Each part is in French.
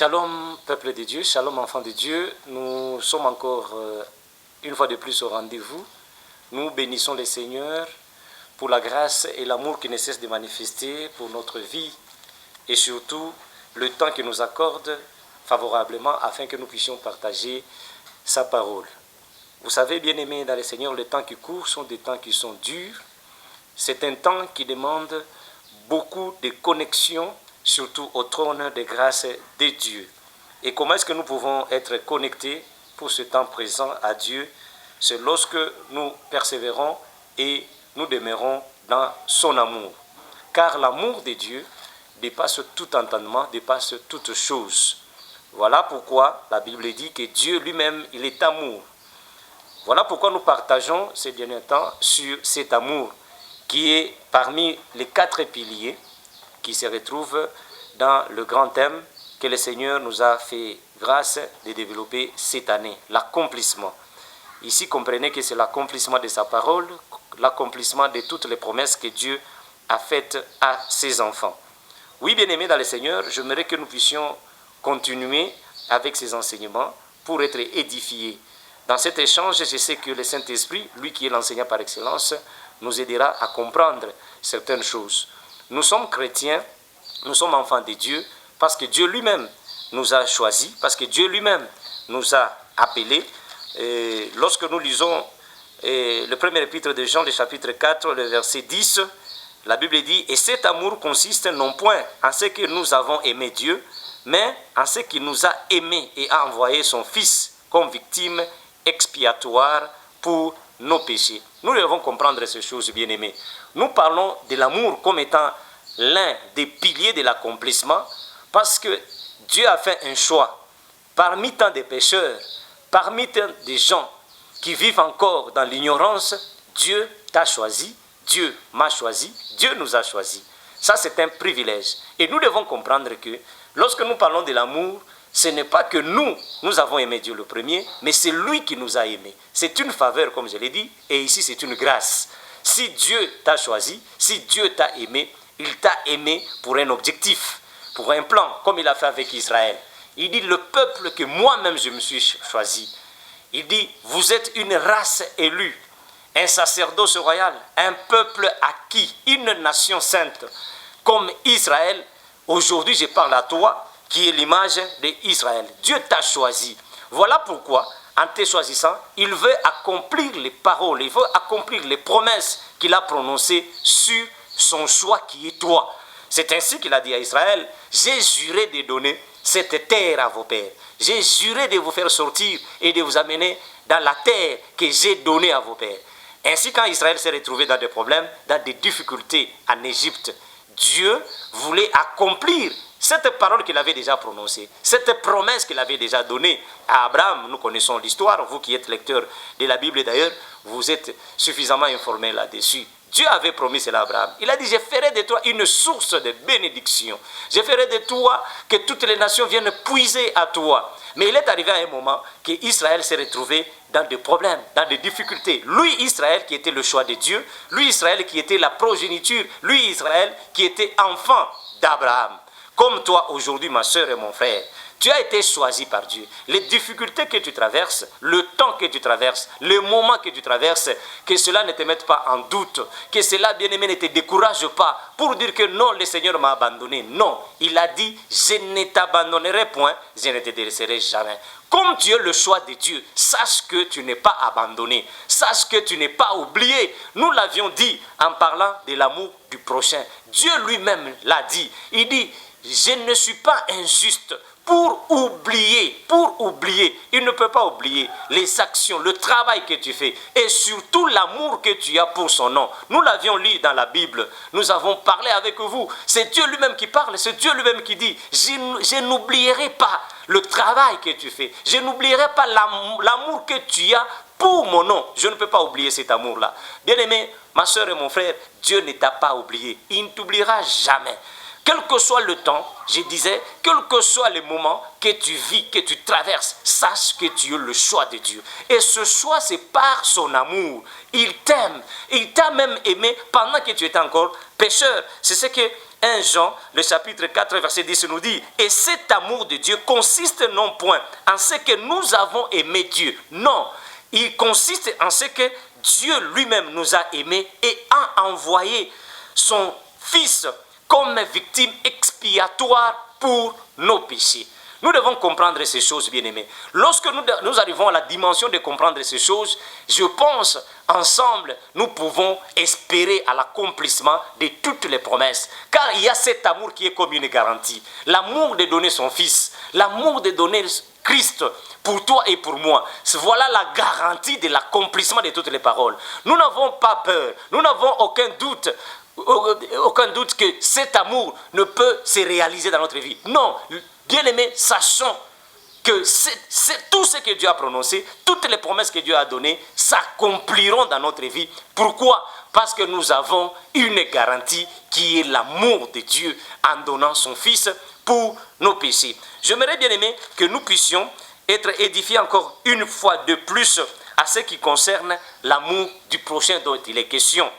Shalom, peuple de Dieu, shalom, enfants de Dieu. Nous sommes encore une fois de plus au rendez-vous. Nous bénissons le Seigneur pour la grâce et l'amour qui ne cesse de manifester pour notre vie et surtout le temps qu'il nous accorde favorablement afin que nous puissions partager sa parole. Vous savez, bien-aimés dans le Seigneur, les temps qui courent sont des temps qui sont durs. C'est un temps qui demande beaucoup de connexion, surtout au trône de grâce de Dieu. Et comment est-ce que nous pouvons être connectés pour ce temps présent à Dieu? C'est lorsque nous persévérons et nous demeurons dans son amour. Car l'amour de Dieu dépasse tout entendement, dépasse toute chose. Voilà pourquoi la Bible dit que Dieu lui-même, il est amour. Voilà pourquoi nous partageons ces derniers temps sur cet amour qui est parmi les 4 piliers qui se retrouvent dans le grand thème que le Seigneur nous a fait grâce de développer cette année, l'accomplissement. Ici, comprenez que c'est l'accomplissement de sa parole, l'accomplissement de toutes les promesses que Dieu a faites à ses enfants. Oui, bien-aimés dans le Seigneur, j'aimerais que nous puissions continuer avec ces enseignements pour être édifiés. Dans cet échange, je sais que le Saint-Esprit, lui qui est l'enseignant par excellence, nous aidera à comprendre certaines choses. Nous sommes chrétiens, nous sommes enfants de Dieu, parce que Dieu lui-même nous a choisis, parce que Dieu lui-même nous a appelés. Et lorsque nous lisons le premier épître de Jean, le chapitre 4, le verset 10, la Bible dit « Et cet amour consiste non point en ce que nous avons aimé Dieu, mais en ce qu'il nous a aimés et a envoyé son Fils comme victime expiatoire pour nos péchés. » Nous devons comprendre ces choses, bien-aimés. Nous parlons de l'amour comme étant l'un des piliers de l'accomplissement parce que Dieu a fait un choix. Parmi tant de pécheurs, parmi tant de gens qui vivent encore dans l'ignorance, Dieu t'a choisi, Dieu m'a choisi, Dieu nous a choisis. Ça, c'est un privilège. Et nous devons comprendre que lorsque nous parlons de l'amour, ce n'est pas que nous avons aimé Dieu le premier, mais c'est lui qui nous a aimés. C'est une faveur, comme je l'ai dit, et ici c'est une grâce. Si Dieu t'a choisi, si Dieu t'a aimé, il t'a aimé pour un objectif, pour un plan, comme il a fait avec Israël. Il dit, le peuple que moi-même je me suis choisi. Il dit, vous êtes une race élue, un sacerdoce royal, un peuple acquis, une nation sainte. Comme Israël, aujourd'hui je parle à toi, qui est l'image d'Israël. Dieu t'a choisi. Voilà pourquoi, en te choisissant, il veut accomplir les paroles, il veut accomplir les promesses qu'il a prononcées sur son choix qui est toi. C'est ainsi qu'il a dit à Israël, j'ai juré de donner cette terre à vos pères. J'ai juré de vous faire sortir et de vous amener dans la terre que j'ai donnée à vos pères. Ainsi, quand Israël s'est retrouvé dans des problèmes, dans des difficultés en Égypte, Dieu voulait accomplir cette parole qu'il avait déjà prononcée, cette promesse qu'il avait déjà donnée à Abraham. Nous connaissons l'histoire, vous qui êtes lecteur de la Bible d'ailleurs, vous êtes suffisamment informés là-dessus. Dieu avait promis cela à Abraham. Il a dit, je ferai de toi une source de bénédiction. Je ferai de toi que toutes les nations viennent puiser à toi. Mais il est arrivé à un moment que Israël s'est retrouvé dans des problèmes, dans des difficultés. Lui, Israël, qui était le choix de Dieu, lui, Israël, qui était la progéniture, lui, Israël, qui était enfant d'Abraham. Comme toi aujourd'hui, ma soeur et mon frère, tu as été choisi par Dieu. Les difficultés que tu traverses, le temps que tu traverses, les moments que tu traverses, que cela ne te mette pas en doute, que cela, bien-aimé, ne te décourage pas pour dire que non, le Seigneur m'a abandonné. Non, il a dit, je ne t'abandonnerai point, je ne te délaisserai jamais. Comme tu es le choix de Dieu, sache que tu n'es pas abandonné, sache que tu n'es pas oublié. Nous l'avions dit en parlant de l'amour du prochain. Dieu lui-même l'a dit. Il dit, je ne suis pas injuste pour oublier, il ne peut pas oublier les actions, le travail que tu fais et surtout l'amour que tu as pour son nom. Nous l'avions lu dans la Bible, nous avons parlé avec vous, c'est Dieu lui-même qui parle, c'est Dieu lui-même qui dit, je n'oublierai pas le travail que tu fais, je n'oublierai pas l'amour que tu as pour mon nom. Je ne peux pas oublier cet amour-là. Bien-aimé, ma soeur et mon frère, Dieu ne t'a pas oublié, il ne t'oubliera jamais. Quel que soit le temps, je disais, quel que soit le moment que tu vis, que tu traverses, sache que tu es le choix de Dieu. Et ce choix, c'est par son amour. Il t'aime. Il t'a même aimé pendant que tu étais encore pécheur. C'est ce que 1 Jean, le chapitre 4, verset 10 nous dit, « Et cet amour de Dieu consiste non point en ce que nous avons aimé Dieu. Non, il consiste en ce que Dieu lui-même nous a aimés et a envoyé son Fils comme victime expiatoire pour nos péchés. » Nous devons comprendre ces choses, bien-aimés. Lorsque nous arrivons à la dimension de comprendre ces choses, je pense, ensemble, nous pouvons espérer à l'accomplissement de toutes les promesses. Car il y a cet amour qui est comme une garantie. L'amour de donner son Fils, l'amour de donner Christ pour toi et pour moi. Voilà la garantie de l'accomplissement de toutes les paroles. Nous n'avons pas peur, nous n'avons aucun doute que cet amour ne peut se réaliser dans notre vie. Non, bien-aimés, sachons que tout ce que Dieu a prononcé, toutes les promesses que Dieu a données s'accompliront dans notre vie. Pourquoi? Parce que nous avons une garantie qui est l'amour de Dieu en donnant son Fils pour nos péchés. J'aimerais, bien-aimés, que nous puissions être édifiés encore une fois de plus à ce qui concerne l'amour du prochain dont il est question.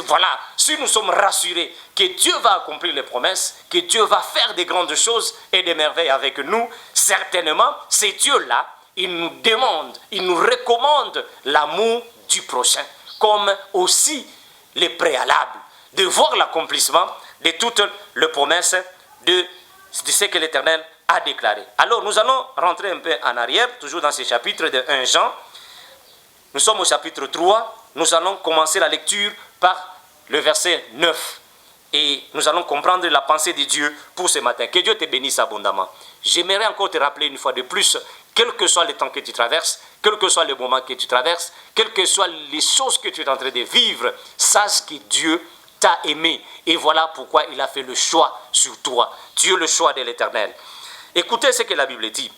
Voilà, si nous sommes rassurés que Dieu va accomplir les promesses, que Dieu va faire des grandes choses et des merveilles avec nous, certainement, c'est Dieu-là, il nous demande, il nous recommande l'amour du prochain, comme aussi les préalables, de voir l'accomplissement de toutes les promesses de ce que l'Éternel a déclaré. Alors, nous allons rentrer un peu en arrière, toujours dans ce chapitre de 1 Jean. Nous sommes au chapitre 3, nous allons commencer la lecture par le verset 9. Et nous allons comprendre la pensée de Dieu pour ce matin. Que Dieu te bénisse abondamment. J'aimerais encore te rappeler une fois de plus, quel que soit le temps que tu traverses, quel que soit le moment que tu traverses, quelles que soient les choses que tu es en train de vivre, sache que Dieu t'a aimé. Et voilà pourquoi il a fait le choix sur toi. Tu es le choix de l'Éternel. Écoutez ce que la Bible dit.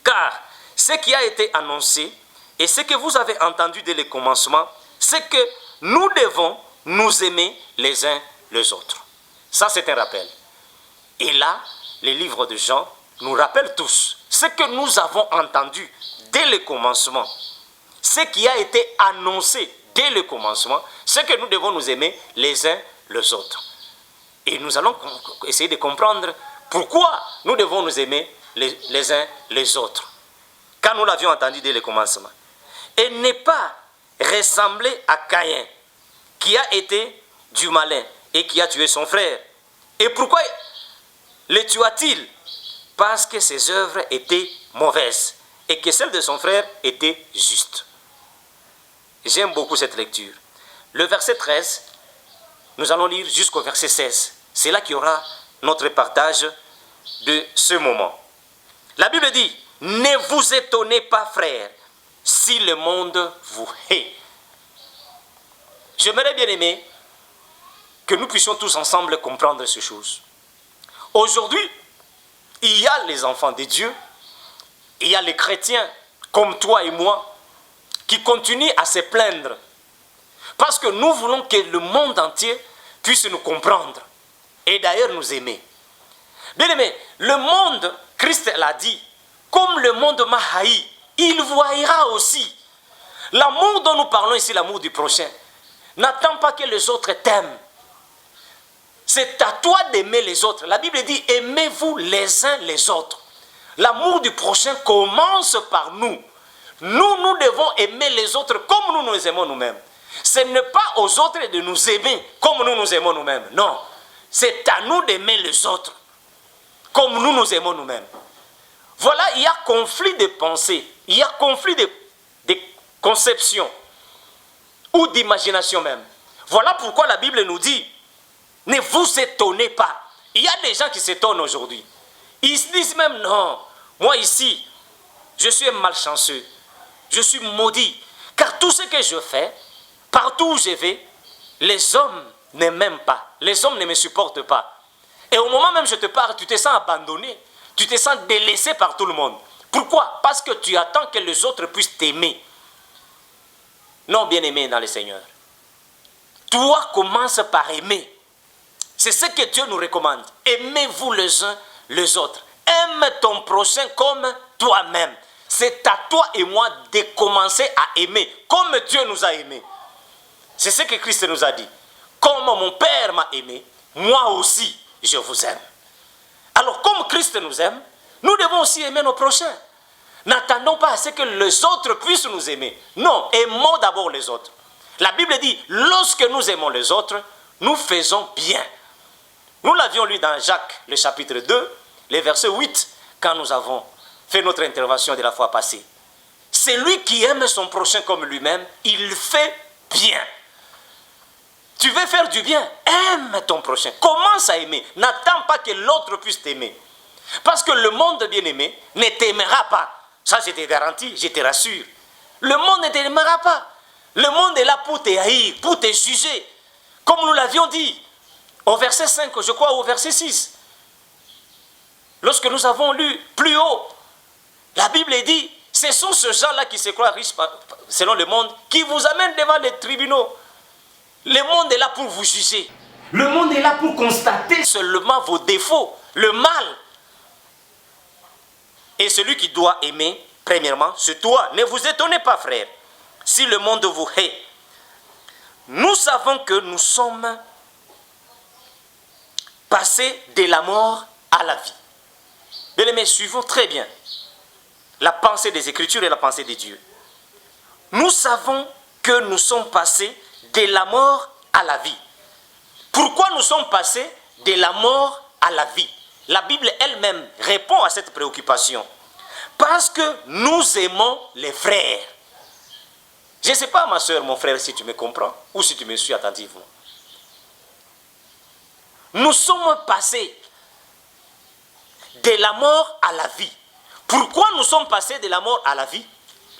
Car ce qui a été annoncé et ce que vous avez entendu dès le commencement, c'est que nous devons nous aimer les uns les autres. Ça, c'est un rappel. Et là, les livres de Jean nous rappellent tous ce que nous avons entendu dès le commencement, ce qui a été annoncé dès le commencement, c'est que nous devons nous aimer les uns les autres. Et nous allons essayer de comprendre pourquoi nous devons nous aimer les uns les autres. Quand nous l'avions entendu dès le commencement. Et n'est pas ressemblé à Caïn, qui a été du malin et qui a tué son frère. Et pourquoi le tua-t-il? Parce que ses œuvres étaient mauvaises et que celles de son frère étaient justes. J'aime beaucoup cette lecture. Le verset 13, nous allons lire jusqu'au verset 16. C'est là qu'il y aura notre partage de ce moment. La Bible dit, « Ne vous étonnez pas, frères, si le monde vous hait. » J'aimerais bien aimer que nous puissions tous ensemble comprendre ces choses. Aujourd'hui, il y a les enfants de Dieu, il y a les chrétiens comme toi et moi qui continuent à se plaindre parce que nous voulons que le monde entier puisse nous comprendre et d'ailleurs nous aimer. Bien aimé, le monde, Christ l'a dit, comme le monde m'a haï, il vous haïra aussi. L'amour dont nous parlons ici, l'amour du prochain, n'attends pas que les autres t'aiment. C'est à toi d'aimer les autres. La Bible dit, aimez-vous les uns les autres. L'amour du prochain commence par nous. Nous devons aimer les autres comme nous nous aimons nous-mêmes. Ce n'est pas aux autres de nous aimer comme nous nous aimons nous-mêmes. Non, c'est à nous d'aimer les autres comme nous nous aimons nous-mêmes. Voilà, il y a conflit de pensée, il y a conflit de conception ou d'imagination même. Voilà pourquoi la Bible nous dit, ne vous étonnez pas. Il y a des gens qui s'étonnent aujourd'hui. Ils se disent même, non, moi ici, je suis un malchanceux, je suis maudit. Car tout ce que je fais, partout où je vais, les hommes ne m'aiment pas. Les hommes ne me supportent pas. Et au moment même où je te parle, tu te sens abandonné. Tu te sens délaissé par tout le monde. Pourquoi? Parce que tu attends que les autres puissent t'aimer. Non, bien-aimé dans le Seigneur. Toi, commence par aimer. C'est ce que Dieu nous recommande. Aimez-vous les uns les autres. Aime ton prochain comme toi-même. C'est à toi et moi de commencer à aimer comme Dieu nous a aimés. C'est ce que Christ nous a dit. Comme mon Père m'a aimé, moi aussi, je vous aime. Alors, comme Christ nous aime, nous devons aussi aimer nos prochains. N'attendons pas à ce que les autres puissent nous aimer. Non, aimons d'abord les autres. La Bible dit, lorsque nous aimons les autres, nous faisons bien. Nous l'avions lu dans Jacques, le chapitre 2, le verset 8, quand nous avons fait notre intervention de la fois passée. Celui qui aime son prochain comme lui-même, il fait bien. Tu veux faire du bien, aime ton prochain. Commence à aimer. N'attends pas que l'autre puisse t'aimer. Parce que le monde bien-aimé ne t'aimera pas. Ça, je te garantis, je te rassure. Le monde ne t'aimera pas. Le monde est là pour te haïr, pour te juger. Comme nous l'avions dit au verset 5, je crois, au verset 6. Lorsque nous avons lu plus haut, la Bible dit, ce sont ces gens-là qui se croient riches selon le monde, qui vous amènent devant les tribunaux. Le monde est là pour vous juger. Le monde est là pour constater seulement vos défauts, le mal. Et celui qui doit aimer, premièrement, c'est toi. Ne vous étonnez pas, frère, si le monde vous hait. Nous savons que nous sommes passés de la mort à la vie. Bien-aimés, suivons très bien la pensée des Écritures et la pensée de Dieu. Nous savons que nous sommes passés de la mort à la vie. Pourquoi nous sommes passés de la mort à la vie? La Bible elle-même répond à cette préoccupation. Parce que nous aimons les frères. Je ne sais pas, ma soeur, mon frère, si tu me comprends ou si tu me suis attentivement. Nous sommes passés de la mort à la vie. Pourquoi nous sommes passés de la mort à la vie?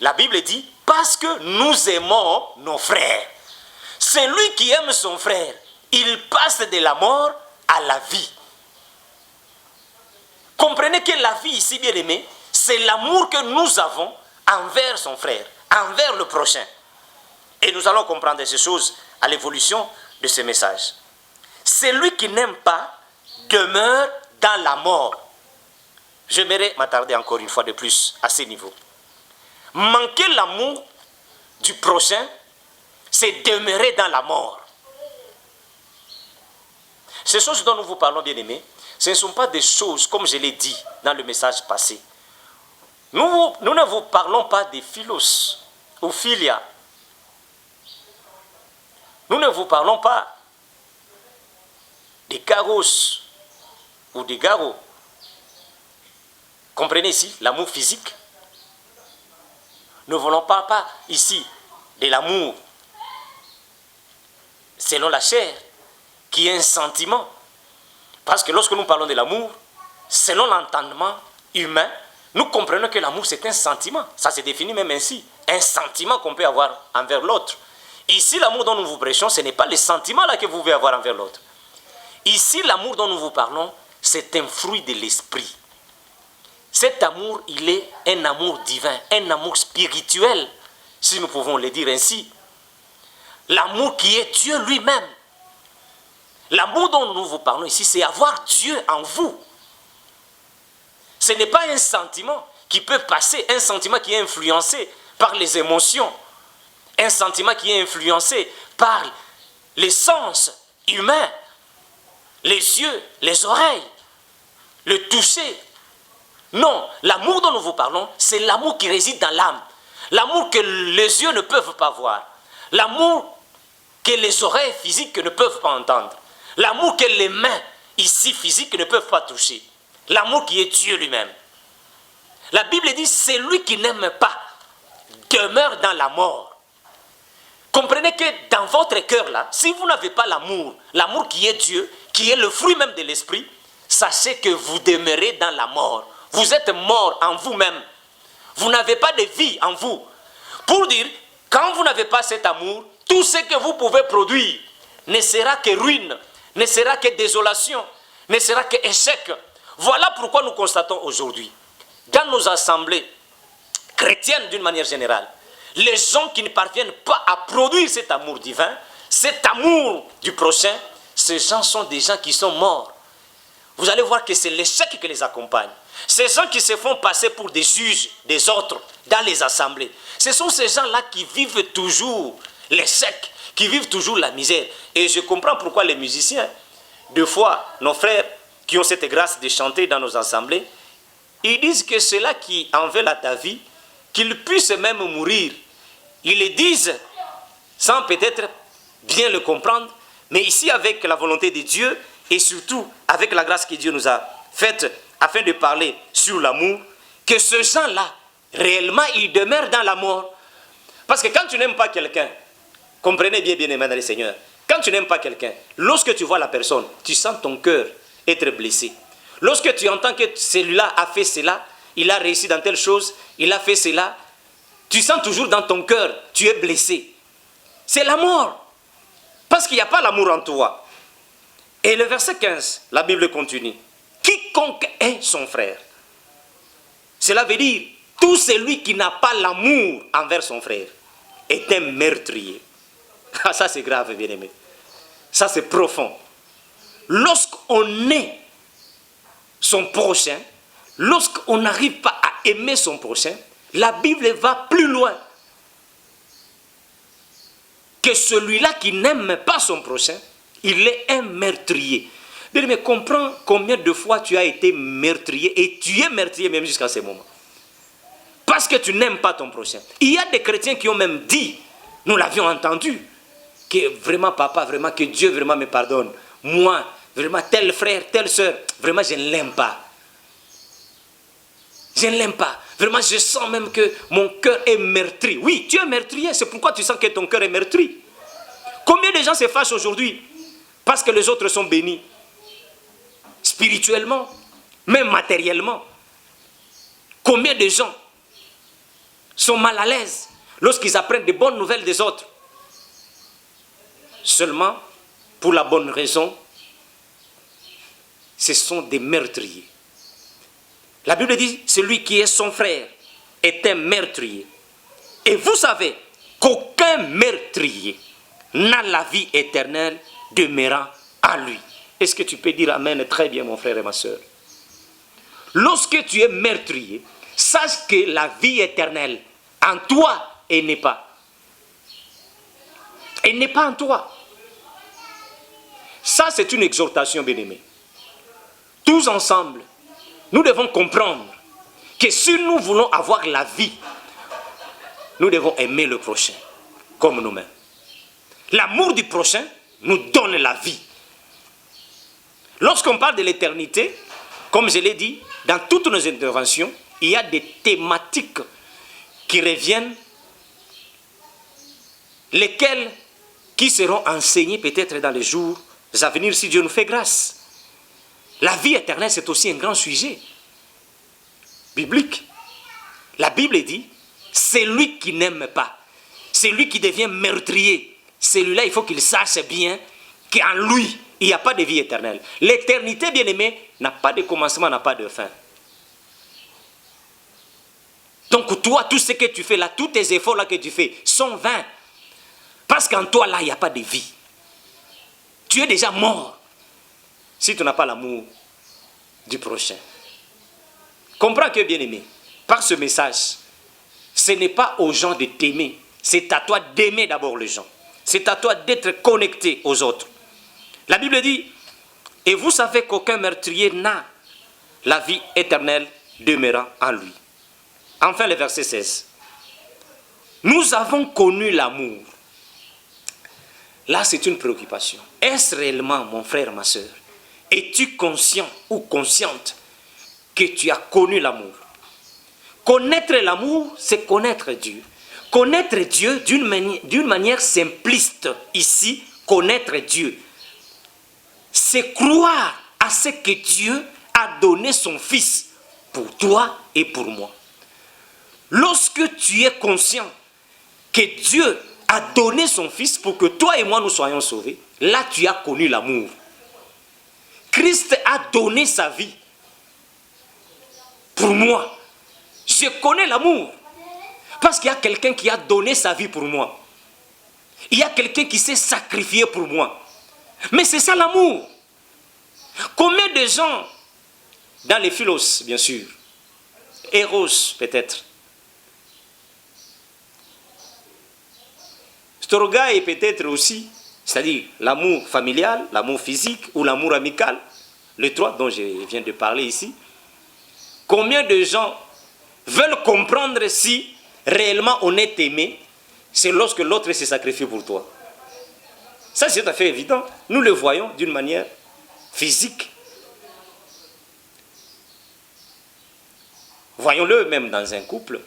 La Bible dit, parce que nous aimons nos frères. Celui qui aime son frère, il passe de la mort à la vie. Comprenez que la vie ici, bien aimée, c'est l'amour que nous avons envers son frère, envers le prochain. Et nous allons comprendre ces choses à l'évolution de ce message. Celui qui n'aime pas demeure dans la mort. J'aimerais m'attarder encore une fois de plus à ce niveau. Manquer l'amour du prochain, c'est demeurer dans la mort. Ces choses dont nous vous parlons, bien aimés, ce ne sont pas des choses, comme je l'ai dit dans le message passé. Nous ne vous parlons pas des philos ou philia. Nous ne vous parlons pas des caros ou des garos. Comprenez ici l'amour physique. Nous ne voulons pas ici de l'amour selon la chair, qui est un sentiment. Parce que lorsque nous parlons de l'amour, selon l'entendement humain, nous comprenons que l'amour c'est un sentiment. Ça se définit même ainsi. Un sentiment qu'on peut avoir envers l'autre. Ici, l'amour dont nous vous prêchons, ce n'est pas le sentiment là que vous pouvez avoir envers l'autre. Ici, l'amour dont nous vous parlons, c'est un fruit de l'esprit. Cet amour, il est un amour divin, un amour spirituel, si nous pouvons le dire ainsi. L'amour qui est Dieu lui-même. L'amour dont nous vous parlons ici, c'est avoir Dieu en vous. Ce n'est pas un sentiment qui peut passer, un sentiment qui est influencé par les émotions, un sentiment qui est influencé par les sens humains, les yeux, les oreilles, le toucher. Non, l'amour dont nous vous parlons, c'est l'amour qui réside dans l'âme. L'amour que les yeux ne peuvent pas voir. L'amour que les oreilles physiques ne peuvent pas entendre. L'amour que les mains ici physiques ne peuvent pas toucher. L'amour qui est Dieu lui-même. La Bible dit, celui qui n'aime pas demeure dans la mort. Comprenez que dans votre cœur là, si vous n'avez pas l'amour, l'amour qui est Dieu, qui est le fruit même de l'esprit, sachez que vous demeurez dans la mort. Vous êtes mort en vous-même. Vous n'avez pas de vie en vous. Pour dire, quand vous n'avez pas cet amour, tout ce que vous pouvez produire ne sera que ruine, ne sera que désolation, ne sera que échec. Voilà pourquoi nous constatons aujourd'hui, dans nos assemblées chrétiennes d'une manière générale, les gens qui ne parviennent pas à produire cet amour divin, cet amour du prochain, ces gens sont des gens qui sont morts. Vous allez voir que c'est l'échec qui les accompagne. Ces gens qui se font passer pour des juges des autres dans les assemblées, ce sont ces gens-là qui vivent toujours l'échec, qui vivent toujours la misère. Et je comprends pourquoi les musiciens deux fois, nos frères qui ont cette grâce de chanter dans nos assemblées, ils disent que ceux-là qui en veulent à ta vie, qu'ils puissent même mourir. Ils le disent sans peut-être bien le comprendre, mais ici avec la volonté de Dieu et surtout avec la grâce que Dieu nous a faite afin de parler sur l'amour, que ces gens-là, réellement, ils demeurent dans la mort. Parce que quand tu n'aimes pas quelqu'un, comprenez bien, bien-aimés dans le Seigneur, quand tu n'aimes pas quelqu'un, lorsque tu vois la personne, tu sens ton cœur être blessé. Lorsque tu entends que celui-là a fait cela, il a réussi dans telle chose, il a fait cela, tu sens toujours dans ton cœur, tu es blessé. C'est la mort. Parce qu'il n'y a pas l'amour en toi. Et le verset 15, la Bible continue. Quiconque est son frère. Cela veut dire, tout celui qui n'a pas l'amour envers son frère est un meurtrier. Ah, ça c'est grave, bien aimé. Ça c'est profond. Lorsqu'on est son prochain, lorsqu'on n'arrive pas à aimer son prochain, la Bible va plus loin que celui-là qui n'aime pas son prochain, il est un meurtrier. Mais comprends combien de fois tu as été meurtrier et tu es meurtrier même jusqu'à ce moment. Parce que tu n'aimes pas ton prochain. Il y a des chrétiens qui ont même dit, nous l'avions entendu, que vraiment papa, vraiment que Dieu vraiment me pardonne. Moi, vraiment tel frère, telle soeur, vraiment je ne l'aime pas. Je ne l'aime pas. Vraiment je sens même que mon cœur est meurtri. Oui, tu es meurtrier, c'est pourquoi tu sens que ton cœur est meurtri. Combien de gens se fâchent aujourd'hui parce que les autres sont bénis? Spirituellement, même matériellement. Combien de gens sont mal à l'aise lorsqu'ils apprennent de bonnes nouvelles des autres? Seulement pour la bonne raison, ce sont des meurtriers. La Bible dit, celui qui est son frère est un meurtrier. Et vous savez qu'aucun meurtrier n'a la vie éternelle demeurant à lui. Est-ce que tu peux dire amen très bien, mon frère et ma soeur? Lorsque tu es meurtrier, sache que la vie éternelle en toi, elle n'est pas. Elle n'est pas en toi. Ça, c'est une exhortation, bien-aimée. Tous ensemble, nous devons comprendre que si nous voulons avoir la vie, nous devons aimer le prochain comme nous-mêmes. L'amour du prochain nous donne la vie. Lorsqu'on parle de l'éternité, comme je l'ai dit, dans toutes nos interventions, il y a des thématiques qui reviennent, lesquelles qui seront enseignées peut-être dans les jours à venir si Dieu nous fait grâce. La vie éternelle, c'est aussi un grand sujet biblique. La Bible dit, c'est lui qui n'aime pas, c'est lui qui devient meurtrier. Celui-là, il faut qu'il sache bien qu'en lui, il n'y a pas de vie éternelle. L'éternité, bien aimée, n'a pas de commencement, n'a pas de fin. Donc toi, tout ce que tu fais là, tous tes efforts là que tu fais sont vains. Parce qu'en toi là, il n'y a pas de vie. Tu es déjà mort si tu n'as pas l'amour du prochain. Comprends que, bien aimé, par ce message, ce n'est pas aux gens de t'aimer, c'est à toi d'aimer d'abord les gens. C'est à toi d'être connecté aux autres. La Bible dit, et vous savez qu'aucun meurtrier n'a la vie éternelle demeurant en lui. Enfin, le verset 16. Nous avons connu l'amour. Là, c'est une préoccupation. Est-ce réellement, mon frère, ma soeur, es-tu conscient ou consciente que tu as connu l'amour? Connaître l'amour, c'est connaître Dieu. Connaître Dieu d'une manière simpliste, ici, connaître Dieu, c'est croire à ce que Dieu a donné son Fils pour toi et pour moi. Lorsque tu es conscient que Dieu a donné son Fils pour que toi et moi nous soyons sauvés, là tu as connu l'amour. Christ a donné sa vie pour moi. Je connais l'amour parce qu'il y a quelqu'un qui a donné sa vie pour moi. Il y a quelqu'un qui s'est sacrifié pour moi. Mais c'est ça l'amour. Combien de gens, dans les philos bien sûr, Eros peut-être, Storgai peut-être aussi, c'est-à-dire l'amour familial, l'amour physique ou l'amour amical, les trois dont je viens de parler ici, combien de gens veulent comprendre si réellement on est aimé, c'est lorsque l'autre se sacrifie pour toi. Ça, c'est tout à fait évident. Nous le voyons d'une manière physique. Voyons-le même dans un couple,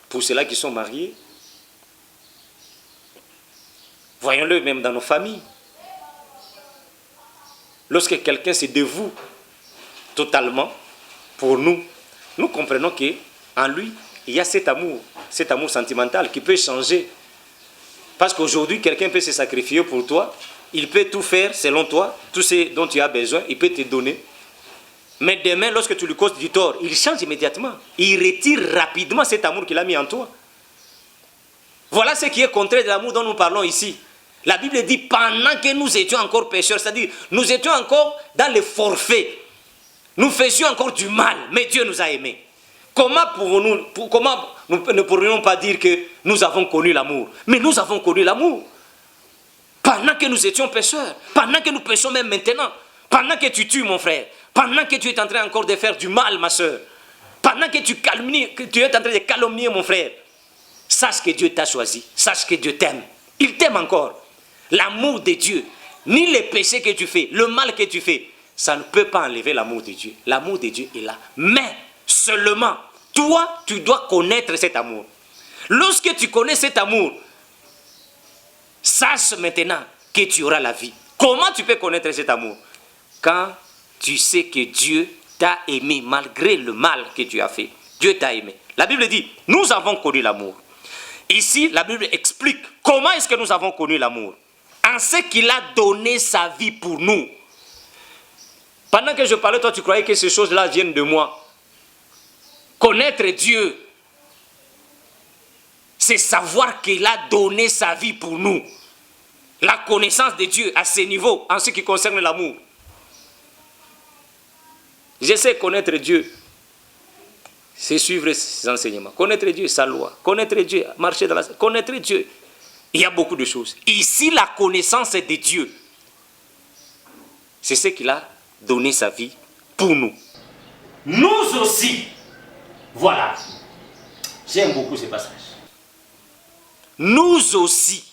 pour ceux-là qui sont mariés. Voyons-le même dans nos familles. Lorsque quelqu'un se dévoue totalement pour nous, nous comprenons qu'en lui, il y a cet amour sentimental qui peut changer. Parce qu'aujourd'hui, quelqu'un peut se sacrifier pour toi, il peut tout faire selon toi, tout ce dont tu as besoin, il peut te donner. Mais demain, lorsque tu lui causes du tort, il change immédiatement. Il retire rapidement cet amour qu'il a mis en toi. Voilà ce qui est contraire de l'amour dont nous parlons ici. La Bible dit, pendant que nous étions encore pécheurs, c'est-à-dire, nous étions encore dans le forfait. Nous faisions encore du mal, mais Dieu nous a aimés. Comment nous ne pourrions pas dire que nous avons connu l'amour? Mais nous avons connu l'amour. Pendant que nous étions pécheurs, pendant que nous péchons même maintenant, pendant que tu tues mon frère, pendant que tu es en train encore de faire du mal ma soeur, pendant que tu es en train de calomnier mon frère, sache que Dieu t'a choisi, sache que Dieu t'aime. Il t'aime encore. L'amour de Dieu, ni les péchés que tu fais, le mal que tu fais, ça ne peut pas enlever l'amour de Dieu. L'amour de Dieu est là. Mais seulement, toi, tu dois connaître cet amour. Lorsque tu connais cet amour, sache maintenant que tu auras la vie. Comment tu peux connaître cet amour? Quand tu sais que Dieu t'a aimé malgré le mal que tu as fait. Dieu t'a aimé. La Bible dit, nous avons connu l'amour. Ici, la Bible explique comment est-ce que nous avons connu l'amour. En ce qu'il a donné sa vie pour nous. Pendant que je parlais, toi, tu croyais que ces choses-là viennent de moi. Connaître Dieu, c'est savoir qu'il a donné sa vie pour nous. La connaissance de Dieu à ce niveau, en ce qui concerne l'amour. J'essaie de connaître Dieu. C'est suivre ses enseignements. Connaître Dieu, sa loi. Connaître Dieu, marcher dans la... Connaître Dieu. Il y a beaucoup de choses. Ici, la connaissance de Dieu, c'est ce qu'il a donné sa vie pour nous. Nous aussi, voilà. J'aime beaucoup ce passage. Nous aussi,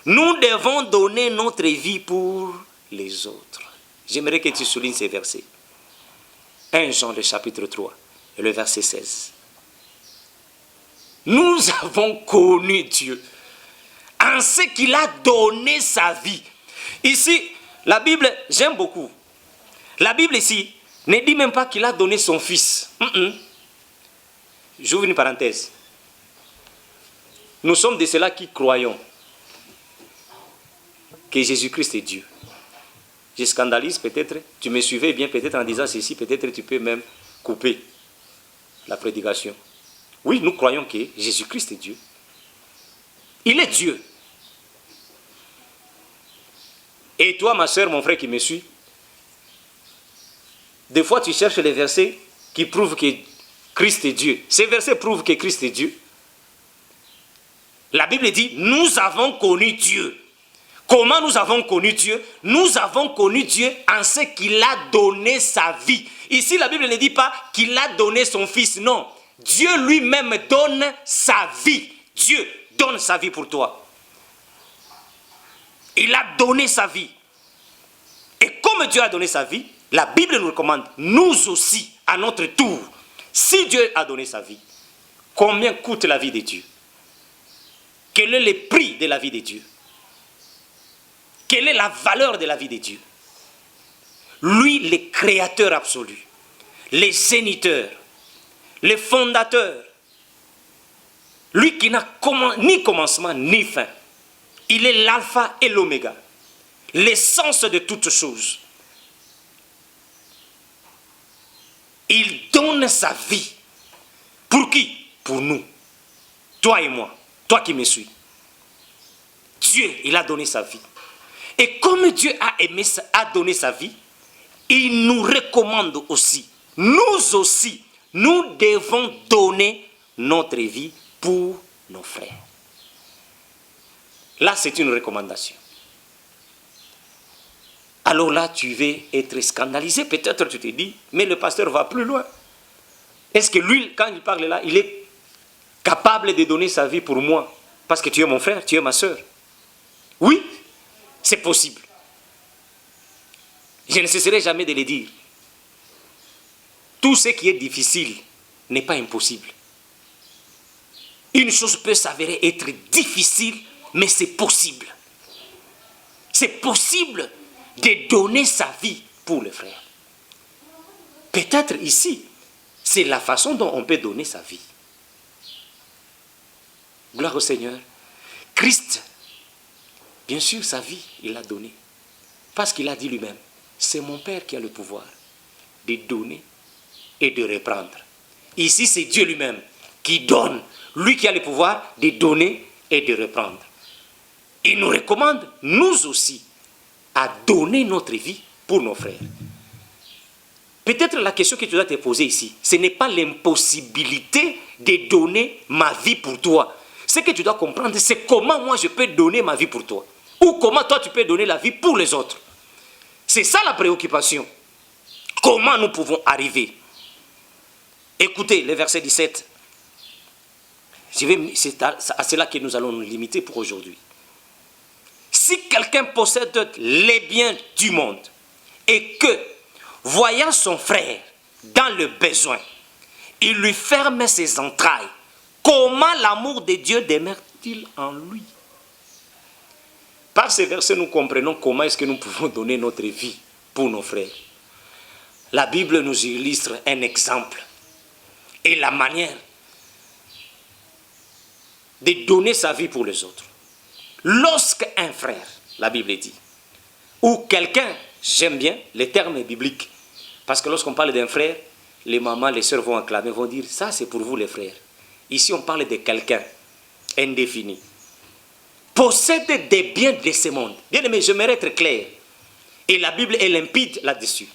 nous devons donner notre vie pour les autres. J'aimerais que tu soulignes ces versets. 1 Jean, le chapitre 3, et le verset 16. Nous avons connu Dieu en ce qu'il a donné sa vie. Ici, la Bible, j'aime beaucoup. La Bible ici ne dit même pas qu'il a donné son fils. J'ouvre une parenthèse. Nous sommes de ceux-là qui croyons que Jésus-Christ est Dieu. Je scandalise peut-être, tu me suivais bien peut-être en disant ceci, peut-être tu peux même couper la prédication. Oui, nous croyons que Jésus-Christ est Dieu. Il est Dieu. Et toi, ma soeur, mon frère qui me suit, des fois tu cherches les versets qui prouvent que Christ est Dieu. Ces versets prouvent que Christ est Dieu. La Bible dit, nous avons connu Dieu. Comment nous avons connu Dieu? Nous avons connu Dieu en ce qu'il a donné sa vie. Ici, la Bible ne dit pas qu'il a donné son fils. Non. Dieu lui-même donne sa vie. Dieu donne sa vie pour toi. Il a donné sa vie. Et comme Dieu a donné sa vie, la Bible nous recommande, nous aussi, à notre tour, si Dieu a donné sa vie, combien coûte la vie de Dieu? Quel est le prix de la vie de Dieu? Quelle est la valeur de la vie de Dieu? Lui, le créateur absolu, le géniteur, le fondateur, lui qui n'a ni commencement ni fin. Il est l'alpha et l'oméga, l'essence de toutes choses. Il donne sa vie. Pour qui? Pour nous. Toi et moi. Toi qui me suis. Dieu, il a donné sa vie. Et comme Dieu a donné sa vie, il nous recommande aussi, nous aussi, nous devons donner notre vie pour nos frères. Là, c'est une recommandation. alors là, tu vas être scandalisé. Peut-être tu te dis, mais le pasteur va plus loin. Est-ce que lui, quand il parle là, il est capable de donner sa vie pour moi? Parce que tu es mon frère, tu es ma soeur. Oui, c'est possible. Je ne cesserai jamais de le dire. Tout ce qui est difficile n'est pas impossible. Une chose peut s'avérer être difficile, mais c'est possible. C'est possible de donner sa vie pour le frère. Peut-être ici, c'est la façon dont on peut donner sa vie. Gloire au Seigneur. Christ, bien sûr, sa vie, il l'a donnée. Parce qu'il a dit lui-même, c'est mon Père qui a le pouvoir de donner et de reprendre. Ici, c'est Dieu lui-même qui donne. Lui qui a le pouvoir de donner et de reprendre. Il nous recommande, nous aussi, à donner notre vie pour nos frères. Peut-être la question que tu dois te poser ici, ce n'est pas l'impossibilité de donner ma vie pour toi. Ce que tu dois comprendre, c'est comment moi je peux donner ma vie pour toi. Ou comment toi tu peux donner la vie pour les autres. C'est ça la préoccupation. Comment nous pouvons arriver? Écoutez le verset 17. C'est à cela que nous allons nous limiter pour aujourd'hui. Si quelqu'un possède les biens du monde et que, voyant son frère dans le besoin, il lui ferme ses entrailles, comment l'amour de Dieu demeure-t-il en lui? Par ces versets, nous comprenons comment est-ce que nous pouvons donner notre vie pour nos frères. La Bible nous illustre un exemple et la manière de donner sa vie pour les autres. Lorsqu'un frère, la Bible dit, ou quelqu'un, j'aime bien les termes bibliques, parce que lorsqu'on parle d'un frère, les mamans, les sœurs vont acclamer, vont dire, ça c'est pour vous les frères. Ici on parle de quelqu'un indéfini. Possède des biens de ce monde. Bien aimé, j'aimerais être clair. Et la Bible est limpide là-dessus.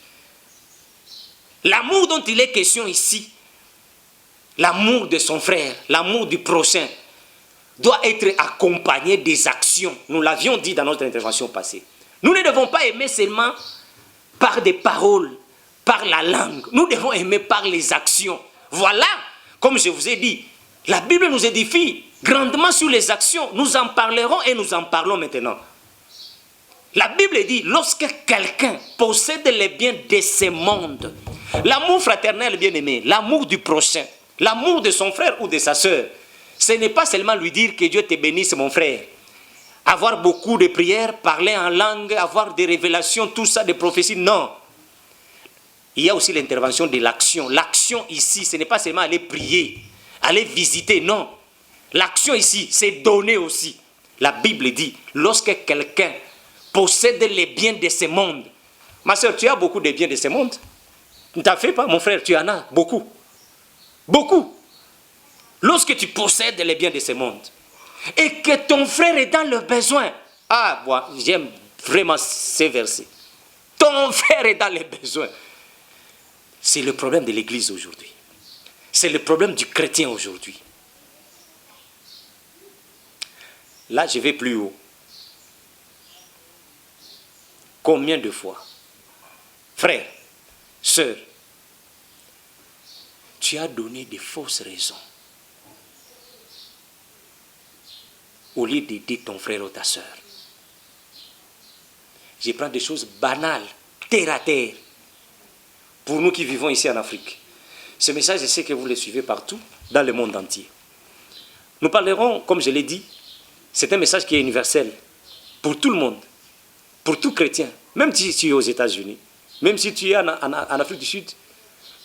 L'amour dont il est question ici, l'amour de son frère, l'amour du prochain, doit être accompagné des actions. Nous l'avions dit dans notre intervention passée. Nous ne devons pas aimer seulement par des paroles, par la langue. Nous devons aimer par les actions. Voilà, comme je vous ai dit, la Bible nous édifie grandement sur les actions. Nous en parlerons et nous en parlons maintenant. La Bible dit, lorsque quelqu'un possède les biens de ce monde, l'amour fraternel, bien aimé, l'amour du prochain, l'amour de son frère ou de sa sœur, ce n'est pas seulement lui dire que Dieu te bénisse, mon frère. Avoir beaucoup de prières, parler en langue, avoir des révélations, tout ça, des prophéties, non. Il y a aussi l'intervention de l'action. L'action ici, ce n'est pas seulement aller prier, aller visiter, non. L'action ici, c'est donner aussi. La Bible dit, lorsque quelqu'un possède les biens de ce monde, ma soeur, tu as beaucoup de biens de ce monde. Ne t'en fais pas, mon frère, tu en as beaucoup. Beaucoup. Lorsque tu possèdes les biens de ce monde et que ton frère est dans le besoin, ah, moi, j'aime vraiment ces versets. Ton frère est dans les besoins. C'est le problème de l'Église aujourd'hui. C'est le problème du chrétien aujourd'hui. Là, je vais plus haut. Combien de fois, frère, sœur, tu as donné de fausses raisons au lieu d'aider ton frère ou ta sœur? Je prends des choses banales, terre à terre, pour nous qui vivons ici en Afrique. Ce message, je sais que vous le suivez partout, dans le monde entier. Nous parlerons, comme je l'ai dit, c'est un message qui est universel, pour tout le monde, pour tout chrétien, même si tu es aux États-Unis, même si tu es en Afrique du Sud,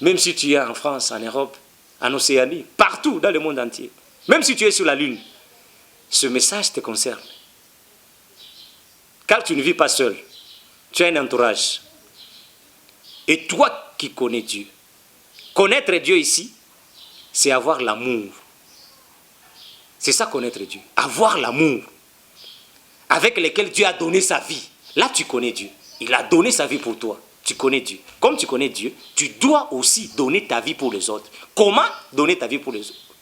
même si tu es en France, en Europe, en Océanie, partout dans le monde entier, même si tu es sur la Lune, ce message te concerne. Car tu ne vis pas seul, tu as un entourage. Et toi qui connais Dieu, connaître Dieu ici, c'est avoir l'amour. C'est ça connaître Dieu, avoir l'amour avec lequel Dieu a donné sa vie. Là tu connais Dieu, il a donné sa vie pour toi, tu connais Dieu. Comme tu connais Dieu, tu dois aussi donner ta vie pour les autres. Comment donner ta vie pour les autres?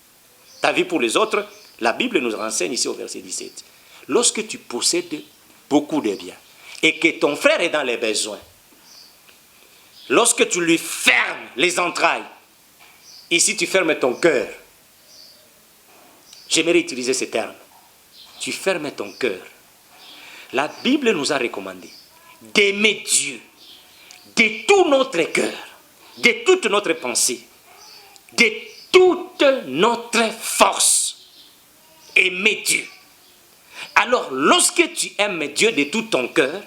Ta vie pour les autres, la Bible nous renseigne ici au verset 17. Lorsque tu possèdes beaucoup de biens et que ton frère est dans les besoins, lorsque tu lui fermes les entrailles, ici tu fermes ton cœur, j'aimerais utiliser ce terme, tu fermes ton cœur. La Bible nous a recommandé d'aimer Dieu de tout notre cœur, de toute notre pensée, de toute notre force. Aimer Dieu. Alors, lorsque tu aimes Dieu de tout ton cœur,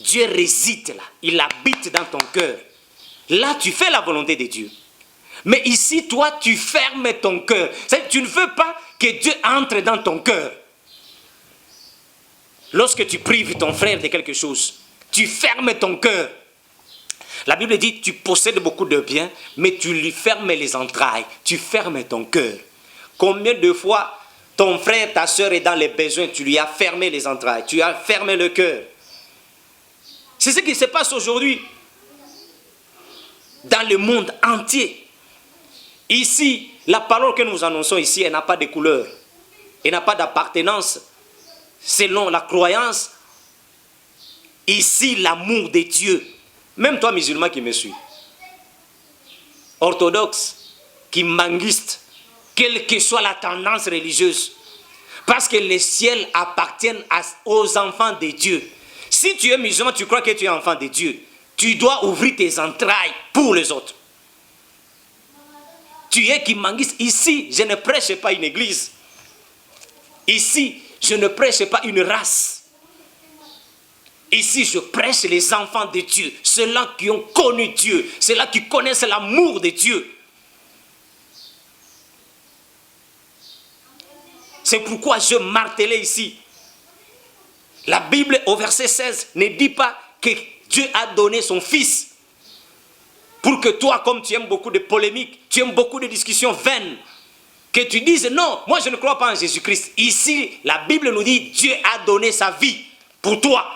Dieu réside là, il habite dans ton cœur. Là, tu fais la volonté de Dieu. Mais ici, toi, tu fermes ton cœur. Tu ne veux pas que Dieu entre dans ton cœur. Lorsque tu prives ton frère de quelque chose, tu fermes ton cœur. La Bible dit, tu possèdes beaucoup de biens, mais tu lui fermes les entrailles. Tu fermes ton cœur. Combien de fois ton frère, ta soeur est dans les besoins, tu lui as fermé les entrailles, tu as fermé le cœur. C'est ce qui se passe aujourd'hui dans le monde entier. Ici, la parole que nous annonçons ici, elle n'a pas de couleur. Elle n'a pas d'appartenance selon la croyance. Ici, l'amour de Dieu. Même toi, musulman qui me suis, orthodoxe, qui manguiste, quelle que soit la tendance religieuse, parce que les ciels appartiennent aux enfants de Dieu. Si tu es musulman, tu crois que tu es enfant de Dieu, tu dois ouvrir tes entrailles pour les autres. Tu es qui manguiste. Ici, je ne prêche pas une église. Ici, je ne prêche pas une race. Ici, je prêche les enfants de Dieu, ceux-là qui ont connu Dieu, ceux-là qui connaissent l'amour de Dieu. C'est pourquoi je martelais ici. La Bible au verset 16 ne dit pas que Dieu a donné son Fils pour que toi, comme tu aimes beaucoup de polémiques, tu aimes beaucoup de discussions vaines, que tu dises non, moi je ne crois pas en Jésus-Christ. Ici, la Bible nous dit Dieu a donné sa vie pour toi.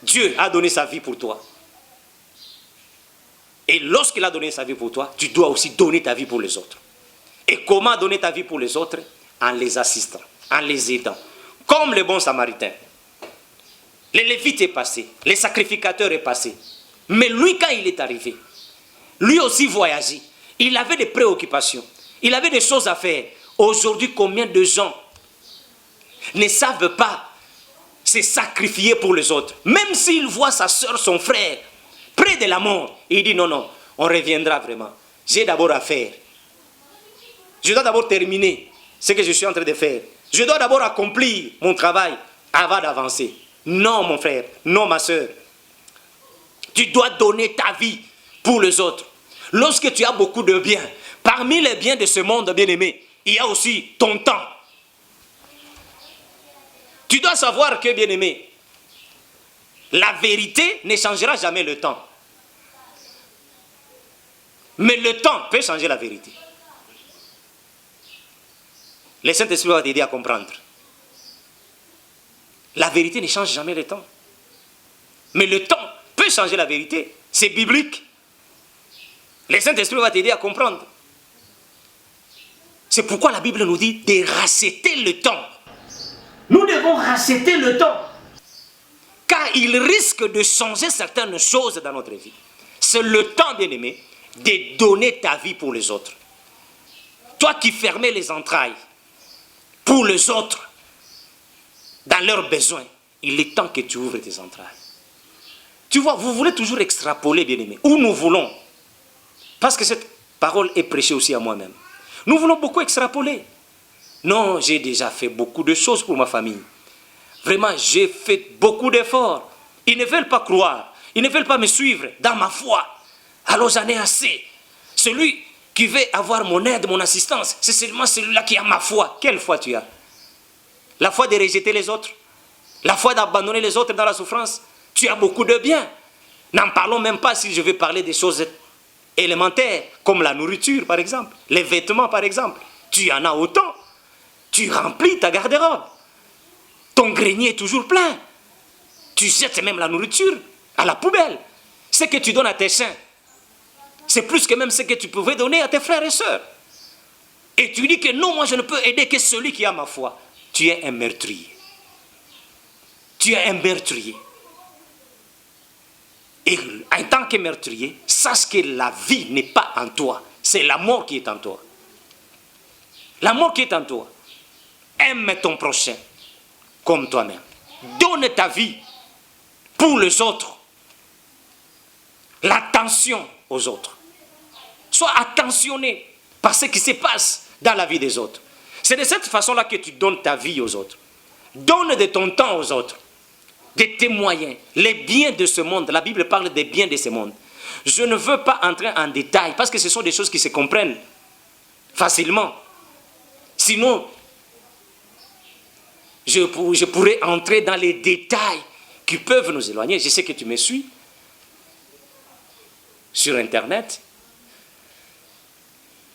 Dieu a donné sa vie pour toi. Et lorsqu'il a donné sa vie pour toi, tu dois aussi donner ta vie pour les autres. Et comment donner ta vie pour les autres? En les assistant, en les aidant. Comme le bon samaritain. Le Lévite est passé, le sacrificateur est passé. Mais lui, quand il est arrivé, lui aussi voyageait. Il avait des préoccupations. Il avait des choses à faire. Aujourd'hui, combien de gens ne savent pas se sacrifier pour les autres? Même s'il voit sa soeur, son frère, près de la mort, il dit non, non, on reviendra vraiment. J'ai d'abord à faire. Je dois d'abord terminer ce que je suis en train de faire. Je dois d'abord accomplir mon travail avant d'avancer. Non, mon frère, non, ma soeur. Tu dois donner ta vie pour les autres. Lorsque tu as beaucoup de biens, parmi les biens de ce monde, bien-aimé, il y a aussi ton temps. Tu dois savoir que, bien-aimé, la vérité ne changera jamais le temps. Mais le temps peut changer la vérité. Le Saint-Esprit va t'aider à comprendre. La vérité ne change jamais le temps. Mais le temps peut changer la vérité. C'est biblique. Le Saint-Esprit va t'aider à comprendre. C'est pourquoi la Bible nous dit de racheter le temps. Nous devons racheter le temps. Car il risque de changer certaines choses dans notre vie. C'est le temps, bien-aimé, de donner ta vie pour les autres. Toi qui fermais les entrailles pour les autres, dans leurs besoins, il est temps que tu ouvres tes entrailles. Tu vois, vous voulez toujours extrapoler, bien-aimé, où nous voulons. Parce que cette parole est prêchée aussi à moi-même. Nous voulons beaucoup extrapoler. Non, j'ai déjà fait beaucoup de choses pour ma famille. Vraiment, j'ai fait beaucoup d'efforts. Ils ne veulent pas croire. Ils ne veulent pas me suivre dans ma foi. Alors j'en ai assez. Celui qui veut avoir mon aide, mon assistance, c'est seulement celui-là qui a ma foi. Quelle foi tu as? La foi de rejeter les autres? La foi d'abandonner les autres dans la souffrance? Tu as beaucoup de biens. N'en parlons même pas si je veux parler des choses élémentaires, comme la nourriture par exemple, les vêtements par exemple. Tu en as autant. Tu remplis ta garde-robe. Ton grenier est toujours plein. Tu jettes même la nourriture à la poubelle. Ce que tu donnes à tes saints, c'est plus que même ce que tu pouvais donner à tes frères et sœurs. Et tu dis que non, moi je ne peux aider que celui qui a ma foi. Tu es un meurtrier. Tu es un meurtrier. Et en tant que meurtrier, sache que la vie n'est pas en toi. C'est la mort qui est en toi. La mort qui est en toi. Aime ton prochain comme toi-même. Donne ta vie pour les autres. L'attention aux autres. Sois attentionné par ce qui se passe dans la vie des autres. C'est de cette façon-là que tu donnes ta vie aux autres. Donne de ton temps aux autres. De tes moyens. Les biens de ce monde. La Bible parle des biens de ce monde. Je ne veux pas entrer en détail parce que ce sont des choses qui se comprennent facilement. Sinon, je pourrais entrer dans les détails qui peuvent nous éloigner. Je sais que tu me suis sur Internet.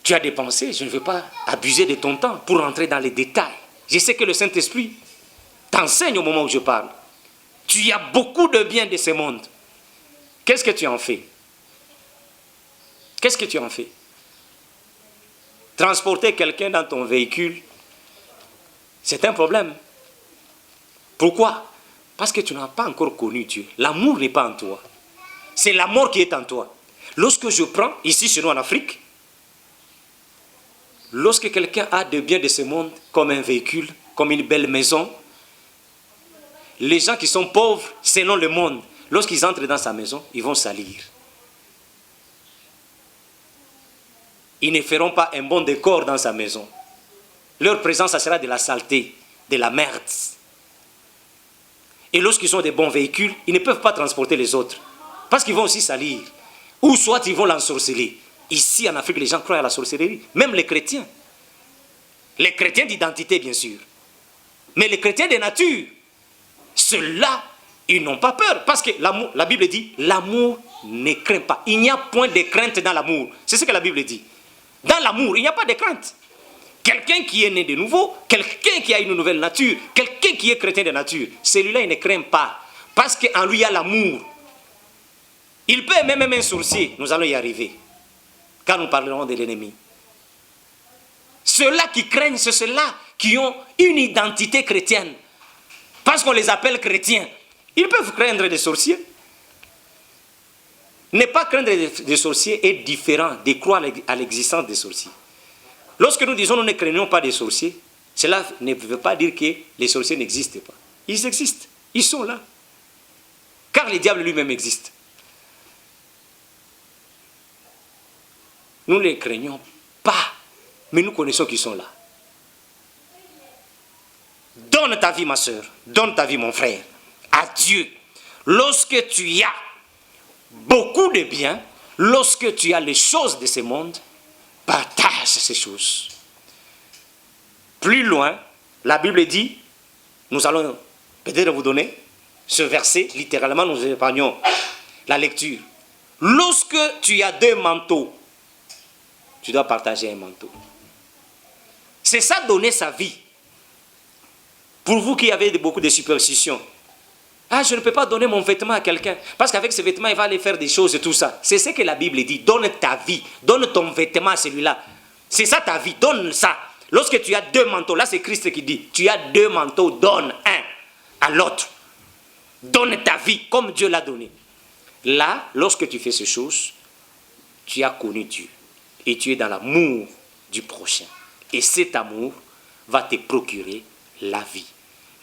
Tu as des pensées, je ne veux pas abuser de ton temps pour entrer dans les détails. Je sais que le Saint-Esprit t'enseigne au moment où je parle. Tu as beaucoup de biens de ce monde. Qu'est-ce que tu en fais? Qu'est-ce que tu en fais? Transporter quelqu'un dans ton véhicule, c'est un problème. Pourquoi? Parce que tu n'as pas encore connu Dieu. L'amour n'est pas en toi. C'est la mort qui est en toi. Lorsque je prends, ici chez nous en Afrique, lorsque quelqu'un a des biens de ce monde, comme un véhicule, comme une belle maison, les gens qui sont pauvres, selon le monde, lorsqu'ils entrent dans sa maison, ils vont salir. Ils ne feront pas un bon décor dans sa maison. Leur présence, ça sera de la saleté, de la merde. Et lorsqu'ils ont des bons véhicules, ils ne peuvent pas transporter les autres. Parce qu'ils vont aussi salir. Ou soit ils vont l'ensorceler. Ici en Afrique, les gens croient à la sorcellerie. Même les chrétiens. Les chrétiens d'identité, bien sûr. Mais les chrétiens de nature, ceux-là, ils n'ont pas peur. Parce que la Bible dit, l'amour ne craint pas. Il n'y a point de crainte dans l'amour. C'est ce que la Bible dit. Dans l'amour, il n'y a pas de crainte. Quelqu'un qui est né de nouveau, quelqu'un qui a une nouvelle nature, quelqu'un qui est chrétien de nature, celui-là, il ne craint pas. Parce qu'en lui, il y a l'amour. Il peut même un sorcier, nous allons y arriver, quand nous parlerons de l'ennemi. Ceux-là qui craignent, c'est ceux-là qui ont une identité chrétienne. Parce qu'on les appelle chrétiens. Ils peuvent craindre des sorciers. Ne pas craindre des sorciers est différent de croire à l'existence des sorciers. Lorsque nous disons nous ne craignons pas des sorciers, cela ne veut pas dire que les sorciers n'existent pas. Ils existent. Ils sont là. Car le diable lui-même existe. Nous ne les craignons pas, mais nous connaissons qu'ils sont là. Donne ta vie, ma soeur. Donne ta vie, mon frère, à Dieu. Lorsque tu as beaucoup de biens, lorsque tu as les choses de ce monde, partage ces choses. Plus loin, la Bible dit, nous allons peut-être vous donner ce verset, littéralement nous épargnons la lecture. Lorsque tu as 2 manteaux, tu dois partager un manteau. C'est ça, donner sa vie. Pour vous qui avez beaucoup de superstitions, ah, je ne peux pas donner mon vêtement à quelqu'un, parce qu'avec ce vêtement, il va aller faire des choses et tout ça. C'est ce que la Bible dit. Donne ta vie, donne ton vêtement à celui-là. C'est ça ta vie, donne ça. Lorsque tu as 2 manteaux, là c'est Christ qui dit, tu as 2 manteaux, donne un à l'autre. Donne ta vie comme Dieu l'a donné. Là, lorsque tu fais ces choses, tu as connu Dieu. Et tu es dans l'amour du prochain. Et cet amour va te procurer la vie.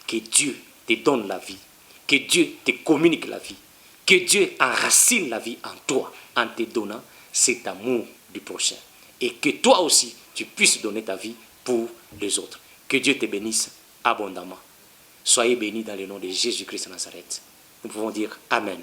Que Dieu te donne la vie. Que Dieu te communique la vie. Que Dieu enracine la vie en toi en te donnant cet amour du prochain. Et que toi aussi, tu puisses donner ta vie pour les autres. Que Dieu te bénisse abondamment. Soyez bénis dans le nom de Jésus-Christ de Nazareth. Nous pouvons dire Amen.